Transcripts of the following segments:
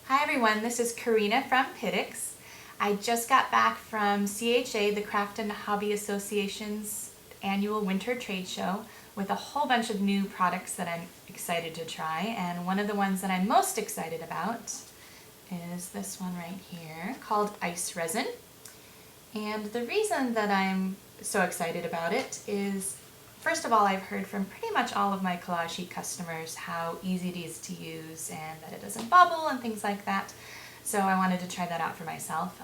Hi everyone, this is Karina from piddix. I just got back from CHA, the Craft and Hobby Association's annual winter trade show, with a whole bunch of new products that I'm excited to try, and one of the ones that I'm most excited about is this one right here called Ice Resin. And the reason that I'm so excited about it is, first of all, I've heard from pretty much all of my collage sheet customers how easy it is to use and that it doesn't bubble and things like that. So I wanted to try that out for myself.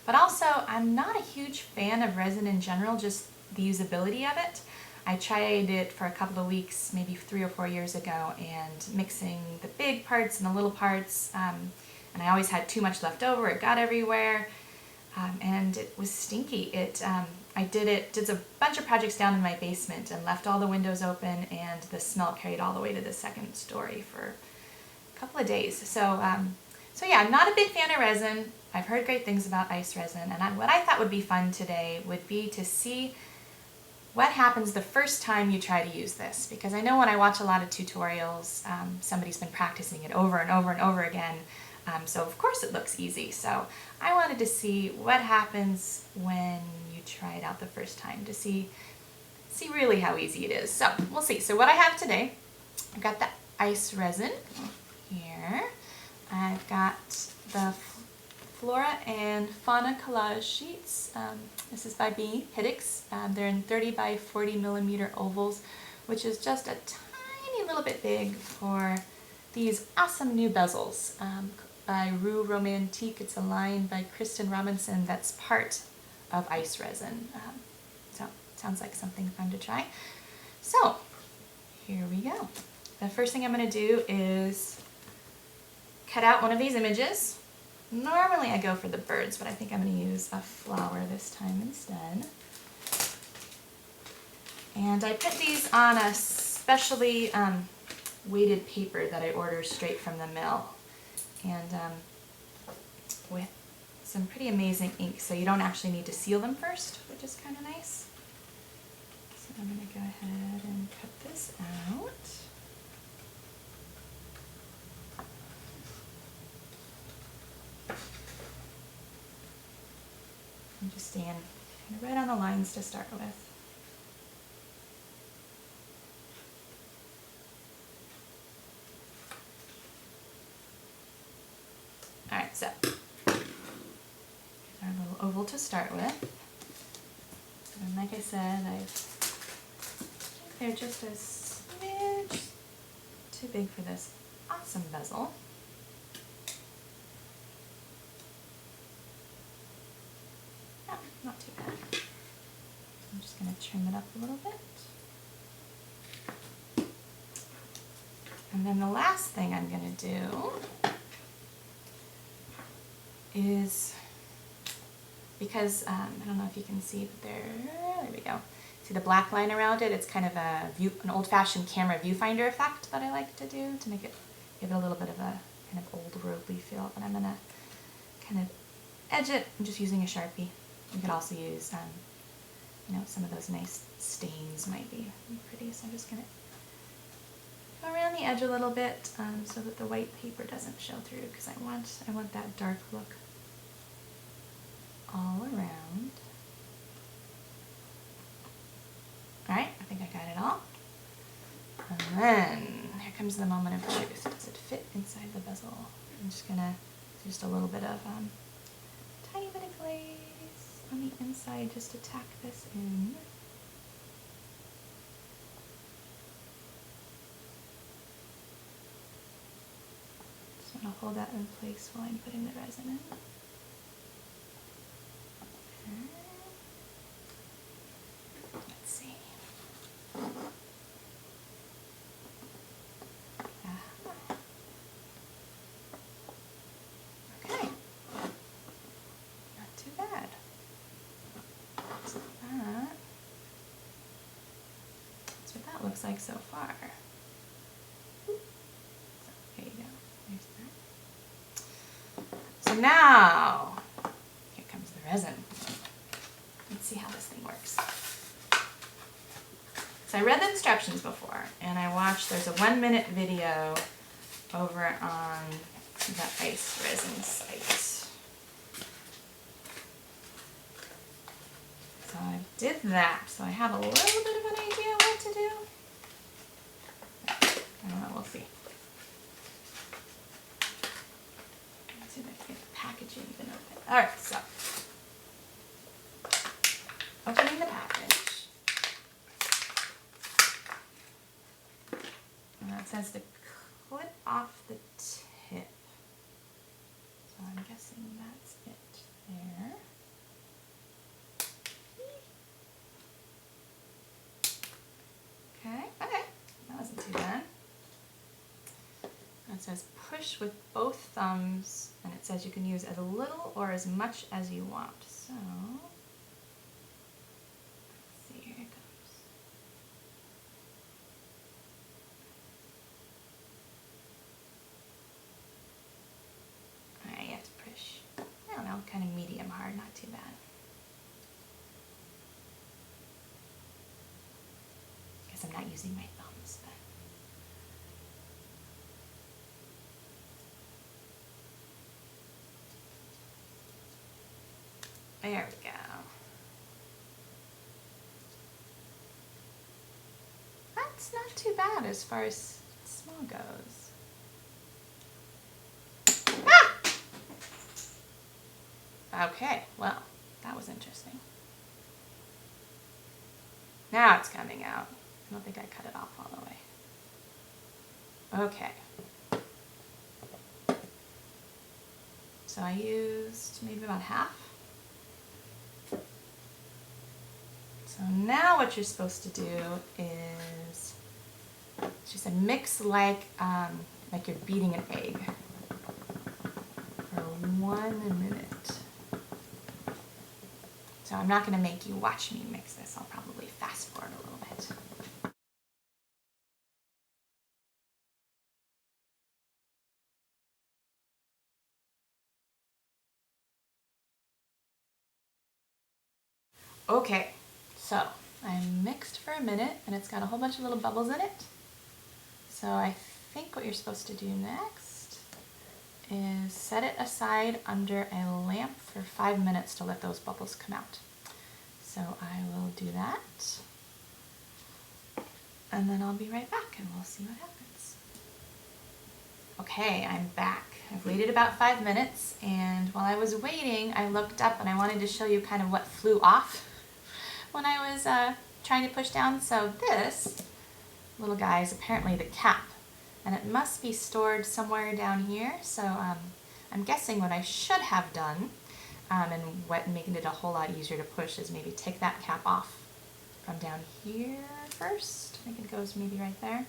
But also, I'm not a huge fan of resin in general, just the usability of it. I tried it for a couple of weeks, maybe 3 or 4 years ago, and mixing the big parts and the little parts, and I always had too much left over. It got everywhere. And it was stinky. I did a bunch of projects down in my basement and left all the windows open, and the smell carried all the way to the second story for a couple of days. So yeah, I'm not a big fan of resin. I've heard great things about Ice Resin, and what I thought would be fun today would be to see what happens the first time you try to use this. Because I know when I watch a lot of tutorials, somebody's been practicing it over and over and over again. So of course it looks easy. So I wanted to see what happens when you try it out the first time, to see really how easy it is. So we'll see. So what I have today, I've got the Ice Resin here. I've got the Flora and Fauna collage sheets. This is by piddix. They're in 30 by 40 millimeter ovals, which is just a tiny little bit big for these awesome new bezels. By Rue Romantique. It's a line by Kristen Robinson that's part of Ice Resin. So it sounds like something fun to try. So here we go. The first thing I'm going to do is cut out one of these images. Normally I go for the birds, but I think I'm going to use a flower this time instead. And I put these on a specially weighted paper that I order straight from the mill. And with some pretty amazing ink, so you don't actually need to seal them first, which is kind of nice. So I'm going to go ahead and cut this out. I'm just staying kind of right on the lines to start with. Alright, so here's our little oval to start with. And like I said, I think they're just a smidge too big for this awesome bezel. No, not too bad. I'm just going to trim it up a little bit. And then the last thing I'm going to do is, because I don't know if you can see, but there we go. See the black line around it? It's kind of an old-fashioned camera viewfinder effect that I like to do to make it, give it a little bit of a kind of old worldly feel. But I'm gonna kind of edge it. I'm just using a Sharpie. You could also use, you know, some of those nice stains might be pretty. So I'm just gonna go around the edge a little bit so that the white paper doesn't show through, because I want that dark look all around. Alright, I think I got it all. And then here comes the moment of truth. Does it fit inside the bezel? I'm just gonna do just a little bit of tiny bit of glaze on the inside just to tack this in. Just want to hold that in place while I'm putting the resin in. Let's see. Okay. Not too bad. So that's what that looks like so far. So there you go. There's that. So now, here comes the resin. Let's see how this thing works. So I read the instructions before, and I watched, there's a 1-minute video over on the Ice Resin site. So I did that, so I have a little bit of an idea what to do. I don't know, we'll see. Let's see if I can get the packaging even open. Alright, so opening the package. And it says to clip off the tip. So I'm guessing that's it there. Okay, that wasn't too bad. It says push with both thumbs, and it says you can use as little or as much as you want. So, let's see, here it goes. Alright, you have to push, I don't know, kind of medium hard, not too bad. I'm not using my thumbs, but there we go. That's not too bad as far as smell goes. Ah! Okay, well, that was interesting. Now it's coming out. I don't think I cut it off all the way. Okay. So I used maybe about half. So now what you're supposed to do is, she said, mix like you're beating an egg for 1 minute. So I'm not going to make you watch me mix this. I'll probably fast forward a little bit. Okay, so I mixed for a minute and it's got a whole bunch of little bubbles in it. So I think what you're supposed to do next is set it aside under a lamp for 5 minutes to let those bubbles come out. So I will do that. And then I'll be right back and we'll see what happens. Okay, I'm back. I've waited about 5 minutes, and while I was waiting, I looked up and I wanted to show you kind of what flew off when I was trying to push down. So this little guy is apparently the cap, and it must be stored somewhere down here. So I'm guessing what I should have done, and what making it a whole lot easier to push, is maybe take that cap off from down here first. I think it goes maybe right there.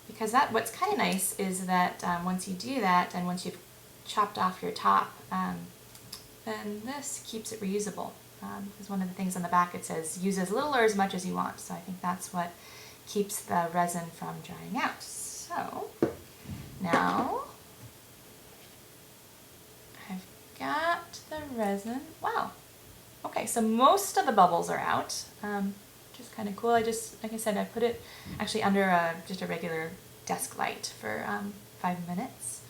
Because what's kind of nice is that once you do that, and once you've chopped off your top, then this keeps it reusable. Because one of the things on the back, it says use as little or as much as you want. So I think that's what keeps the resin from drying out. So now I've got the resin. Wow. Okay, so most of the bubbles are out. Which is kind of cool. I just, like I said, I put it actually under just a regular desk light for 5 minutes.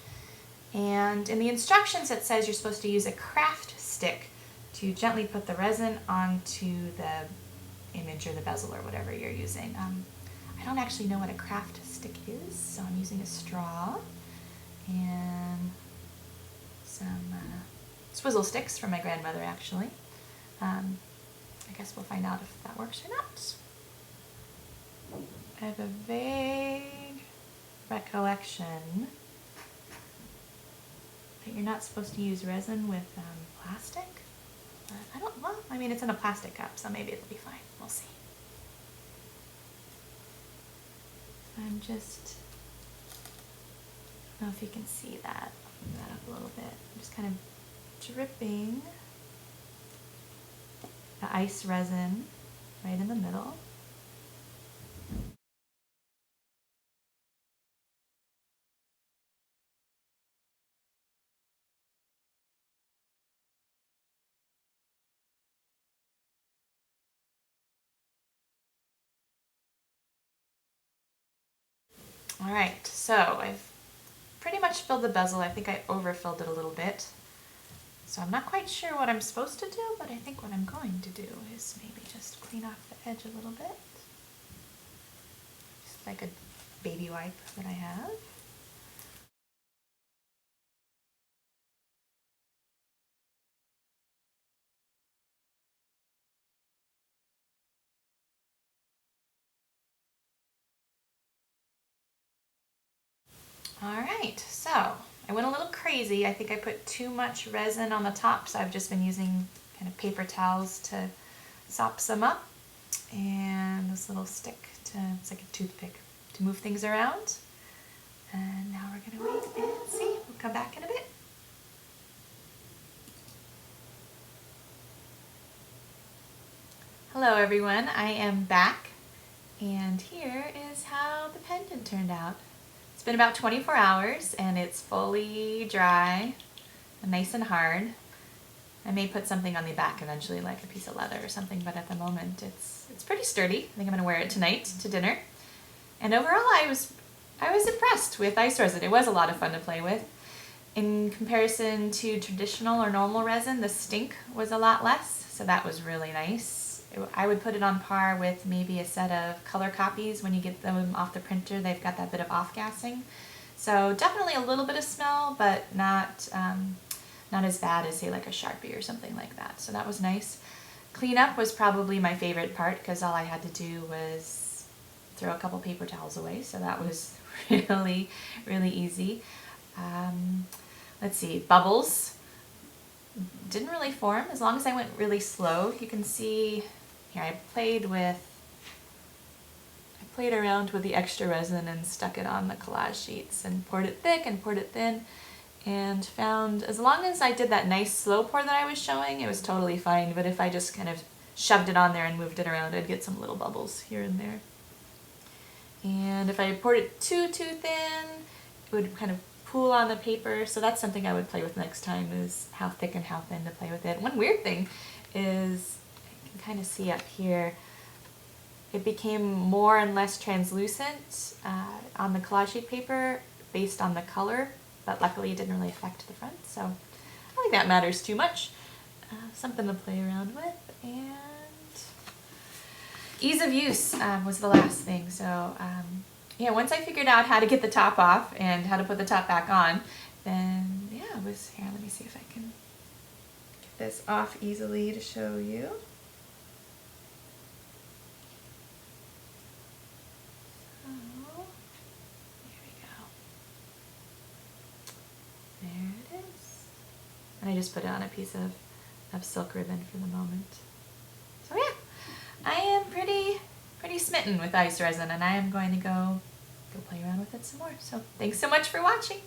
And in the instructions it says you're supposed to use a craft stick to gently put the resin onto the image or the bezel or whatever you're using. I don't actually know what a craft stick is, so I'm using a straw and some swizzle sticks from my grandmother actually. I guess we'll find out if that works or not. I have a vague recollection that you're not supposed to use resin with plastic. But I don't, well, I mean, it's in a plastic cup, so maybe it'll be fine. We'll see. I'm just, I don't know if you can see that. I'll move that up a little bit. I'm just kind of dripping the ice resin right in the middle. All right, so I've pretty much filled the bezel. I think I overfilled it a little bit. So I'm not quite sure what I'm supposed to do, but I think what I'm going to do is maybe just clean off the edge a little bit. Just like a baby wipe that I have. Alright, so I went a little crazy. I think I put too much resin on the top, so I've just been using kind of paper towels to sop some up. And this little stick it's like a toothpick to move things around. And now we're going to wait and see. We'll come back in a bit. Hello everyone, I am back. And here is how the pendant turned out. It's been about 24 hours and it's fully dry and nice and hard. I may put something on the back eventually, like a piece of leather or something, but at the moment it's pretty sturdy. I think I'm going to wear it tonight to dinner. And overall I was impressed with Ice Resin. It was a lot of fun to play with. In comparison to traditional or normal resin, the stink was a lot less, so that was really nice. I would put it on par with maybe a set of color copies. When you get them off the printer, they've got that bit of off-gassing. So definitely a little bit of smell, but not as bad as, say, like a Sharpie or something like that. So that was nice. Cleanup was probably my favorite part because all I had to do was throw a couple paper towels away. So that was really, really easy. Let's see, bubbles didn't really form as long as I went really slow. You can see here I played around with the extra resin and stuck it on the collage sheets and poured it thick and poured it thin, and found as long as I did that nice slow pour that I was showing, it was totally fine. But if I just kind of shoved it on there and moved it around, I'd get some little bubbles here and there. And if I poured it too thin, it would kind of pool on the paper. So that's something I would play with next time, is how thick and how thin to play with it. One weird thing is, you can kind of see up here, it became more and less translucent on the collage sheet paper based on the color, but luckily it didn't really affect the front, so I don't think that matters too much. Something to play around with. And ease of use was the last thing. So yeah, once I figured out how to get the top off and how to put the top back on, then yeah, it was, here, let me see if I can get this off easily to show you. So, here we go. There it is. And I just put it on a piece of silk ribbon for the moment. So yeah, I am pretty smitten with Ice Resin, and I am going to go play around with it some more. So thanks so much for watching.